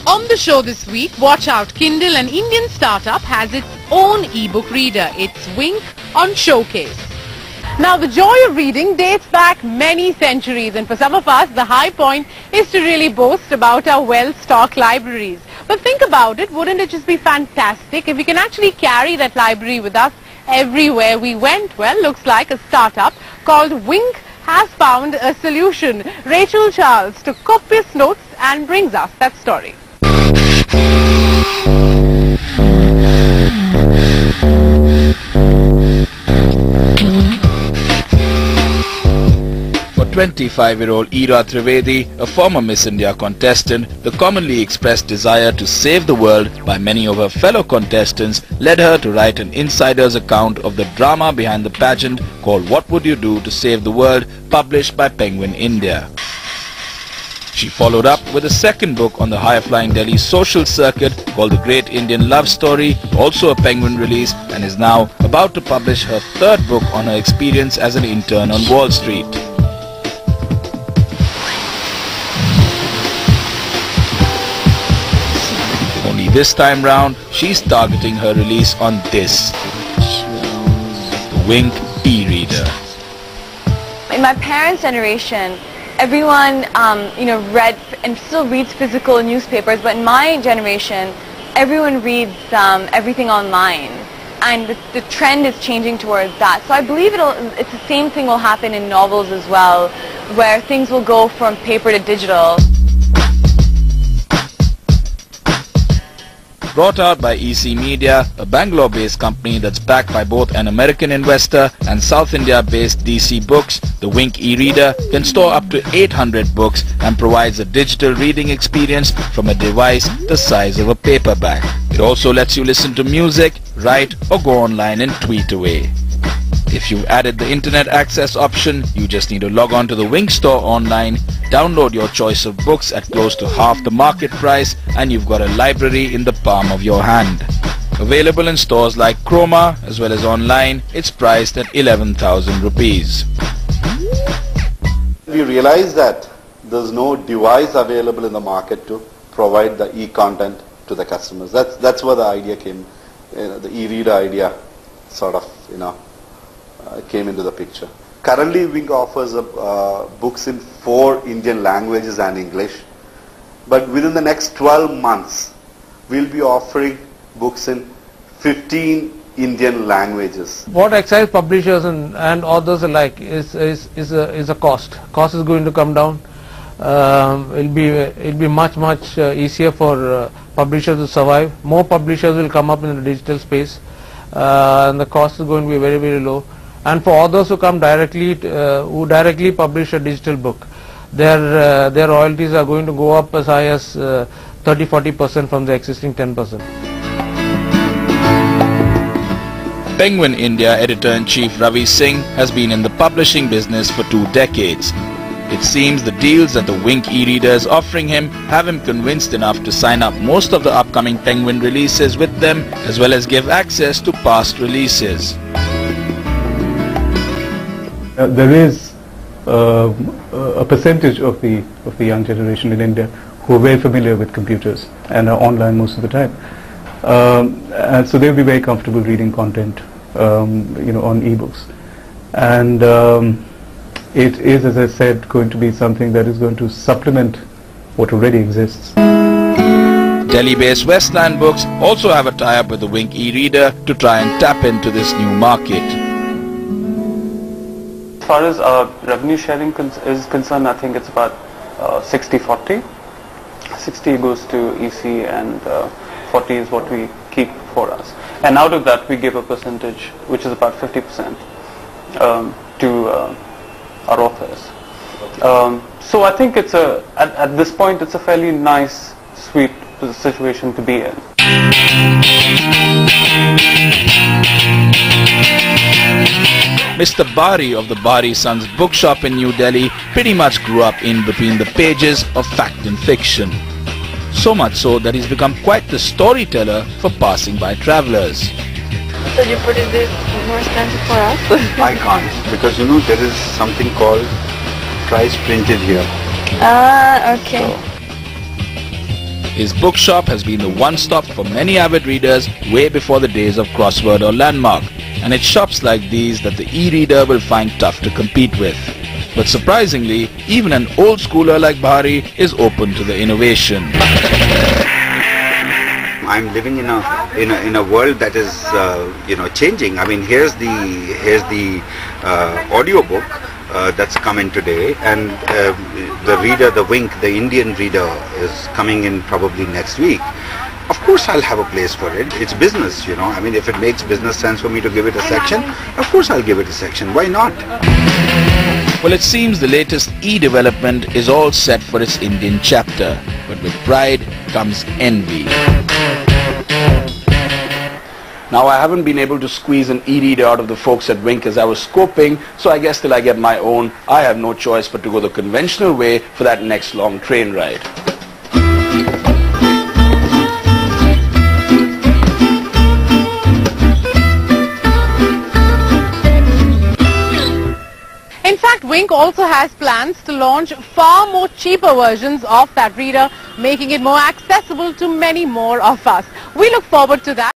On the show this week, watch out, Kindle, an Indian startup, has its own e-book reader. It's Wink on Showcase. Now, the joy of reading dates back many centuries, and for some of us, the high point is to really boast about our well-stocked libraries. But think about it, wouldn't it just be fantastic if we can actually carry that library with us everywhere we went? Well, looks like a startup called Wink has found a solution. Rachel Charles took copious notes and brings us that story. For 25-year-old Ira Trivedi, a former Miss India contestant, the commonly expressed desire to save the world by many of her fellow contestants led her to write an insider's account of the drama behind the pageant called What Would You Do to Save the World, published by Penguin India. She followed up with a second book on the high-flying Delhi social circuit called The Great Indian Love Story, also a Penguin release, and is now about to publish her third book on her experience as an intern on Wall Street. Only this time round, she's targeting her release on this, the Wink e-reader. In my parents' generation, everyone read and still reads physical newspapers, but in my generation, everyone reads everything online, and the trend is changing towards that. So I believe it's the same thing will happen in novels as well, where things will go from paper to digital. Brought out by EC Media, a Bangalore-based company that's backed by both an American investor and South India-based DC Books, the Wink e-reader can store up to 800 books and provides a digital reading experience from a device the size of a paperback. It also lets you listen to music, write, or go online and tweet away. If you've added the internet access option, you just need to log on to the Wink store online, download your choice of books at close to half the market price, and you've got a library in the palm of your hand. Available in stores like Chroma as well as online, it's priced at 11,000 rupees. We realized that there's no device available in the market to provide the e-content to the customers. That's where the idea came, the e-reader idea sort of, came into the picture. Currently, Wink offers books in 4 Indian languages and English, but within the next 12 months, we'll be offering books in 15 Indian languages. What excites publishers and authors alike is a cost. Cost is going to come down. It'll be much easier for publishers to survive. More publishers will come up in the digital space, and the cost is going to be very low. And for authors who come directly, who directly publish a digital book, their royalties are going to go up as high as 30-40% from the existing 10%. Penguin India editor-in-chief Ravi Singh has been in the publishing business for 2 decades. It seems the deals that the Wink e-reader is offering him have him convinced enough to sign up most of the upcoming Penguin releases with them, as well as give access to past releases. There is a percentage of the young generation in India who are very familiar with computers and are online most of the time, and so they'll be very comfortable reading content, on e-books, and it is, as I said, going to be something that is going to supplement what already exists. Delhi-based Westland Books also have a tie-up with the Wink e-reader to try and tap into this new market. As far as revenue sharing is concerned, I think it's about 60-40. 60 goes to EC and 40 is what we keep for us. And out of that, we give a percentage, which is about 50%, to our authors. So I think it's at this point, it's a fairly nice, sweet situation to be in. Mr. Bari of the Bari Sons bookshop in New Delhi pretty much grew up in between the pages of fact and fiction. So much so that he's become quite the storyteller for passing by travelers. So you put it more expensive for us? I can't, because there is something called price printed here. Okay. So, His bookshop has been the one-stop for many avid readers way before the days of Crossword or Landmark, and it's shops like these that the e-reader will find tough to compete with. But surprisingly, even an old schooler like Bahari is open to the innovation. I'm living in a world that is changing. I mean, here's the audio book that's come in today, and the reader, the Wink, the Indian reader, is coming in probably next week. Of course I'll have a place for it. It's business, you know. I mean, if it makes business sense for me to give it a section, of course I'll give it a section. Why not? Well, it seems the latest e-development is all set for its Indian chapter, but with pride comes envy. Now, I haven't been able to squeeze an e-reader out of the folks at Wink as I was scoping, so I guess till I get my own, I have no choice but to go the conventional way for that next long train ride. In fact, Wink also has plans to launch far more cheaper versions of that reader, making it more accessible to many more of us. We look forward to that.